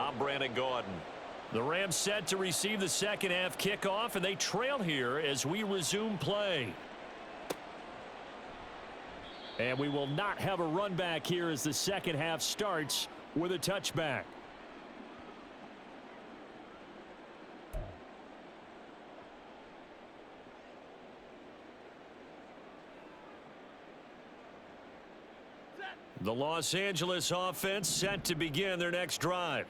I'm Brandon Gaudin. The Rams set to receive the second half kickoff, and they trail here as we resume play. And we will not have a run back here as the second half starts with a touchback. The Los Angeles offense set to begin their next drive.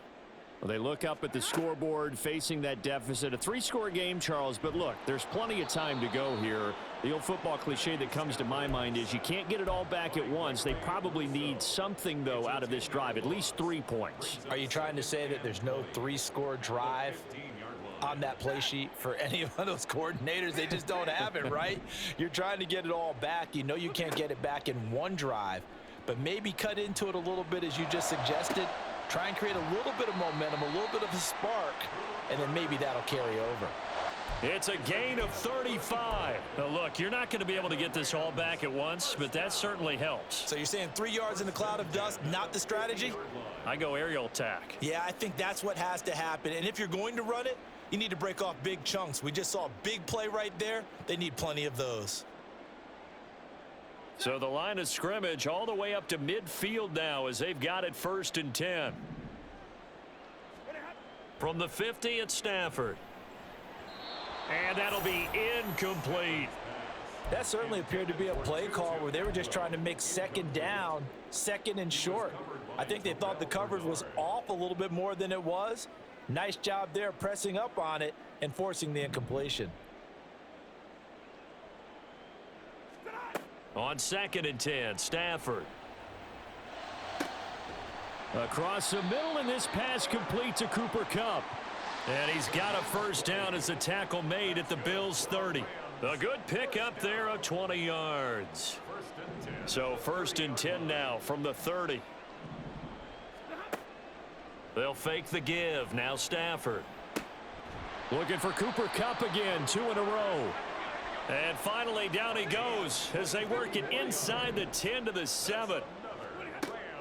Well, they look up at the scoreboard facing that deficit. A 3-score game, Charles, but look, there's plenty of time to go here. The old football cliche that comes to my mind is you can't get it all back at once. They probably need something, though, out of this drive, at least 3 points. Are you trying to say that there's no 3-score drive on that play sheet for any of those coordinators? They just don't have it, right? You're trying to get it all back. You know you can't get it back in one drive, but maybe cut into it a little bit as you just suggested. Try and create a little bit of momentum, a little bit of a spark, and then maybe that'll carry over. It's a gain of 35. Now look, you're not going to be able to get this all back at once, but that certainly helps. So you're saying 3 yards in the cloud of dust, not the strategy? I go aerial attack. Yeah, I think that's what has to happen. And if you're going to run it, you need to break off big chunks. We just saw a big play right there. They need plenty of those. So the line of scrimmage all the way up to midfield now as they've got it 1st and 10. From the 50, it's Stafford. And that'll be incomplete. That certainly appeared to be a play call where they were just trying to make second down, second and short. I think they thought the coverage was off a little bit more than it was. Nice job there pressing up on it and forcing the incompletion. On 2nd and 10, Stafford. Across the middle, and this pass complete to Cooper Kupp. And he's got a first down as the tackle made at the Bills' 30. A good pickup there of 20 yards. So 1st and 10 now from the 30. They'll fake the give. Now Stafford. Looking for Cooper Kupp again, 2 in a row. And finally, down he goes as they work it inside the 10 to the 7.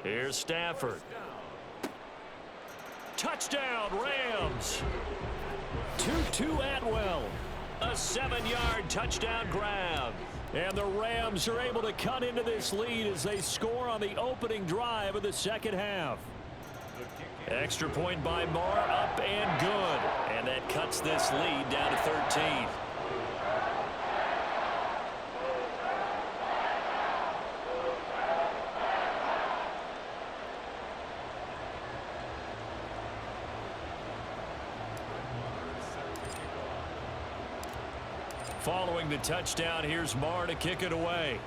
Here's Stafford. Touchdown, Rams. Tutu Atwell. A 7-yard touchdown grab. And the Rams are able to cut into this lead as they score on the opening drive of the second half. Extra point by Marr, up and good. And that cuts this lead down to 13. Following the touchdown, here's Marr to kick it away.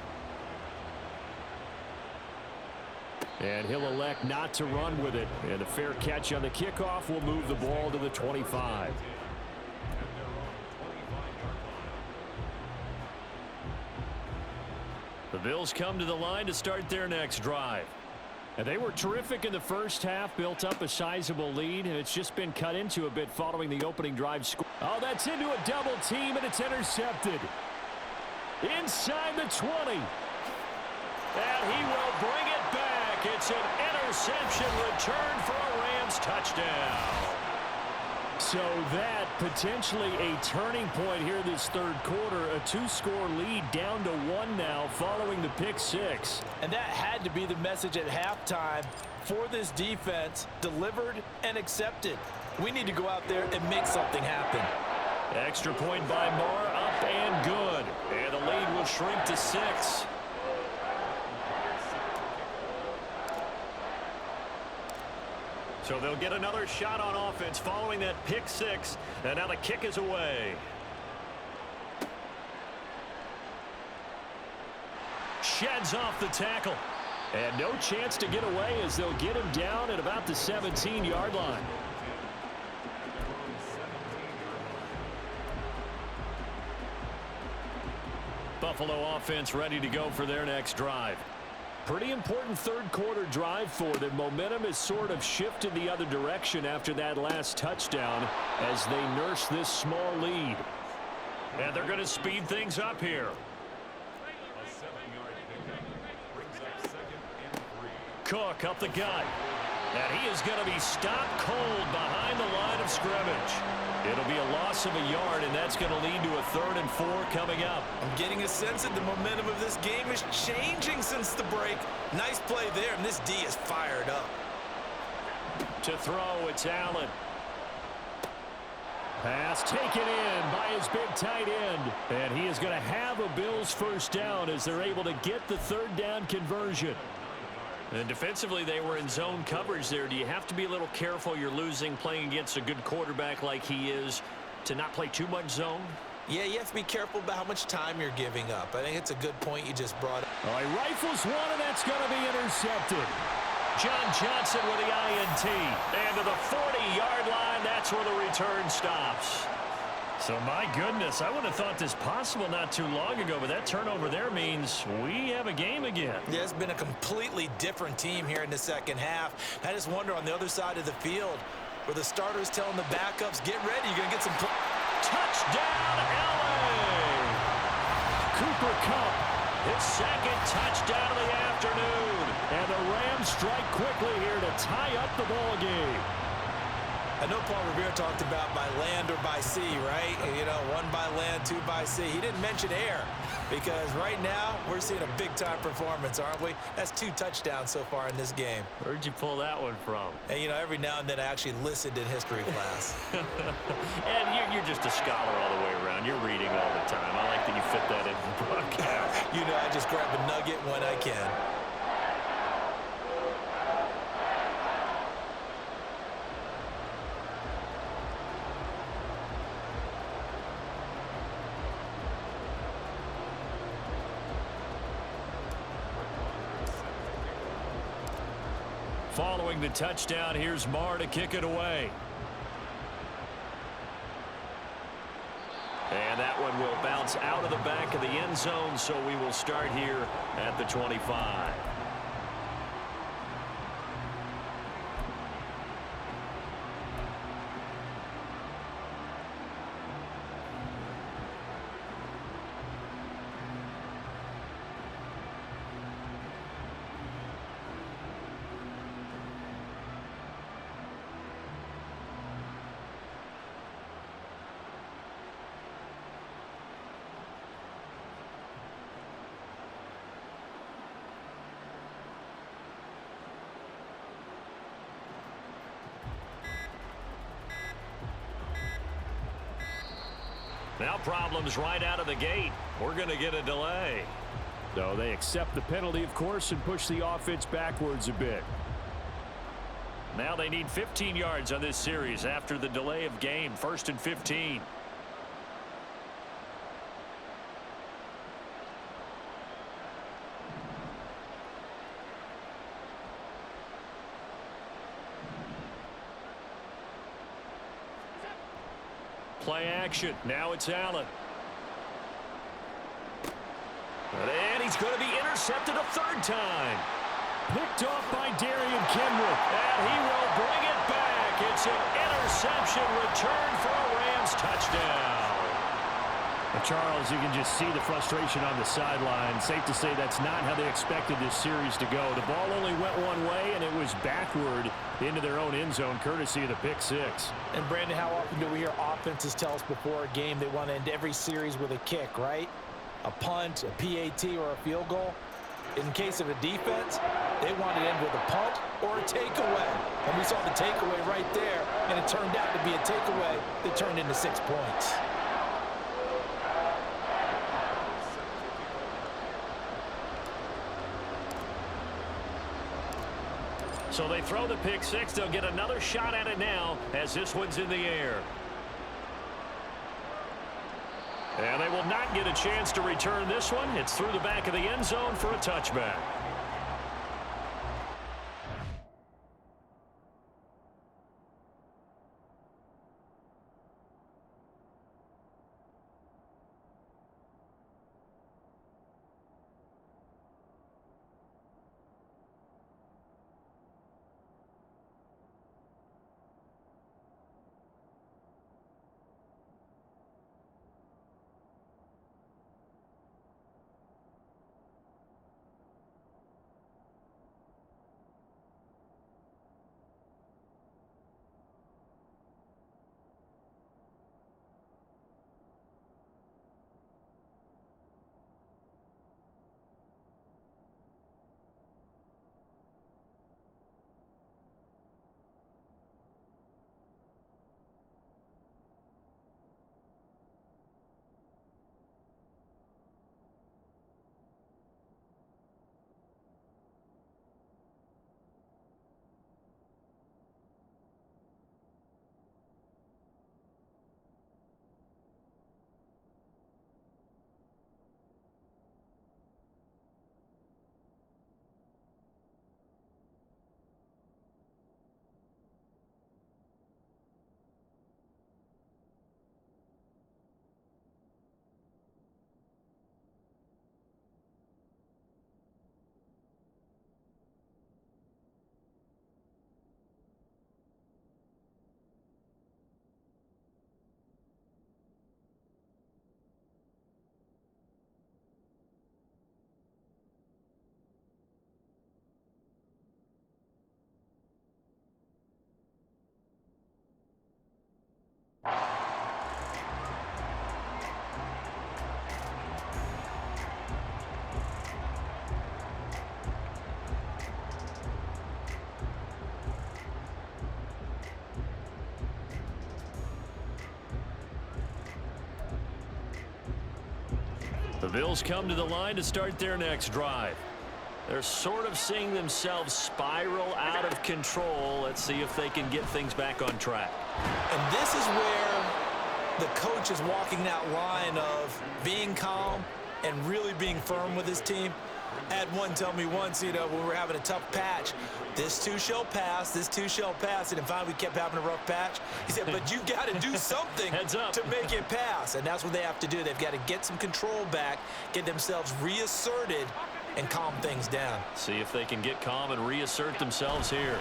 And he'll elect not to run with it. And a fair catch on the kickoff will move the ball to the 25. The Bills come to the line to start their next drive. And they were terrific in the first half, built up a sizable lead, and it's just been cut into a bit following the opening drive score. Oh, that's into a double team, and it's intercepted. Inside the 20. And he will bring it back. It's an interception return for a Rams touchdown. So that potentially a turning point here this third quarter. A 2-score lead down to 1 now following the pick 6. And that had to be the message at halftime for this defense. Delivered and accepted. We need to go out there and make something happen. Extra point by Marr, up and good. And the lead will shrink to 6. So they'll get another shot on offense following that pick 6. And now the kick is away. Sheds off the tackle. And no chance to get away as they'll get him down at about the 17-yard line. Buffalo offense ready to go for their next drive. Pretty important third quarter drive for them. Momentum has sort of shifted the other direction after that last touchdown as they nurse this small lead. And they're going to speed things up here. Cook up the gut. And he is going to be stopped cold behind the line of scrimmage. It'll be a loss of a yard, and that's going to lead to a 3rd and 4 coming up. I'm getting a sense that the momentum of this game is changing since the break. Nice play there, and this D is fired up. To throw, it's Allen. Pass taken in by his big tight end. And he is going to have a Bills first down as they're able to get the 3rd down conversion. And defensively, they were in zone coverage there. Do you have to be a little careful? You're losing playing against a good quarterback like he is to not play too much zone? Yeah, you have to be careful about how much time you're giving up. I think it's a good point you just brought up. All right, rifles one, and that's going to be intercepted. John Johnson with the INT. And to the 40-yard line, that's where the return stops. So, my goodness, I wouldn't have thought this possible not too long ago, but that turnover there means we have a game again. Yeah, it's been a completely different team here in the second half. I just wonder on the other side of the field where the starters telling the backups, get ready, you're going to get some... Touchdown, LA! Cooper Kupp, his 2nd touchdown of the afternoon. And the Rams strike quickly here to tie up the ball game. I know Paul Revere talked about by land or by sea, right? You know, 1 by land, 2 by sea. He didn't mention air because right now we're seeing a big-time performance, aren't we? That's 2 touchdowns so far in this game. Where'd you pull that one from? And, you know, every now and then I actually listened in history class. And you're just a scholar all the way around. You're reading all the time. I like that you fit that in the broadcast. You know, I just grab a nugget when I can. Following the touchdown, here's Marr to kick it away. And that one will bounce out of the back of the end zone, so we will start here at the 25. Now problems right out of the gate. We're going to get a delay. So they accept the penalty, of course, and push the offense backwards a bit. Now they need 15 yards on this series after the delay of game. 1st and 15. Play action. Now it's Allen. And he's going to be intercepted a 3rd time. Picked off by Darian Kenrick. And he will bring it back. It's an interception return for a Rams touchdown. And Charles, you can just see the frustration on the sideline. Safe to say that's not how they expected this series to go. The ball only went one way, and it was backward into their own end zone, courtesy of the pick 6. And, Brandon, how often do we hear offenses tell us before a game they want to end every series with a kick, right? A punt, a PAT, or a field goal. In case of a defense, they want to end with a punt or a takeaway. And we saw the takeaway right there, and it turned out to be a takeaway that turned into 6 points. So they throw the pick 6. They'll get another shot at it now as this one's in the air. And they will not get a chance to return this one. It's through the back of the end zone for a touchback. The Bills come to the line to start their next drive. They're sort of seeing themselves spiral out of control. Let's see if they can get things back on track. And this is where the coach is walking that line of being calm and really being firm with his team. I had one tell me once, when we were having a tough patch, this too shall pass, this too shall pass. And finally we kept having a rough patch. He said, but you got to do something to make it pass. And that's what they have to do. They've got to get some control back, get themselves reasserted, and calm things down. See if they can get calm and reassert themselves here.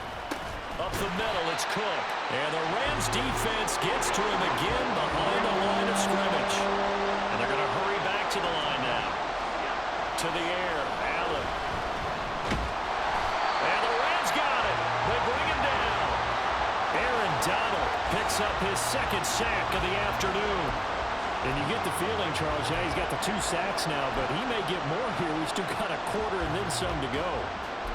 Up the middle, it's Cook. And the Rams defense gets to him again behind the line of scrimmage. And they're going to hurry back to the line now. To the air, Allen. And the Rams got it. They bring him down. Aaron Donald picks up his second sack of the afternoon. And you get the feeling, Charles, yeah, he's got the 2 sacks now, but he may get more here. We've still got a quarter and then some to go.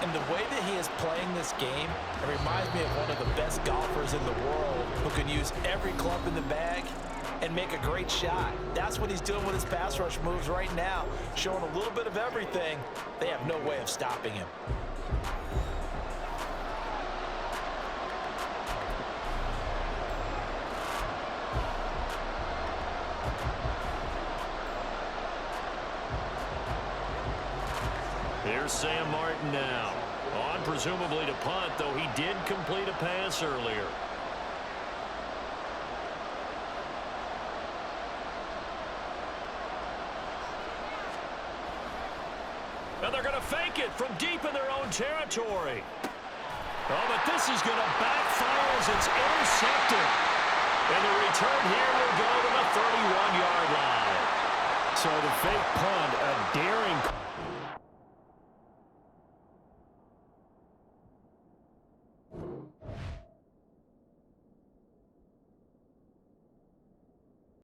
And the way that he is playing this game, it reminds me of one of the best golfers in the world who can use every club in the bag and make a great shot. That's what he's doing with his pass rush moves right now, showing a little bit of everything. They have no way of stopping him. Here's Sam Martin now. On presumably to punt, though he did complete a pass earlier. And they're going to fake it from deep in their own territory. Oh, but this is going to backfire as it's intercepted. And the return here will go to the 31-yard line. So the fake punt, a daring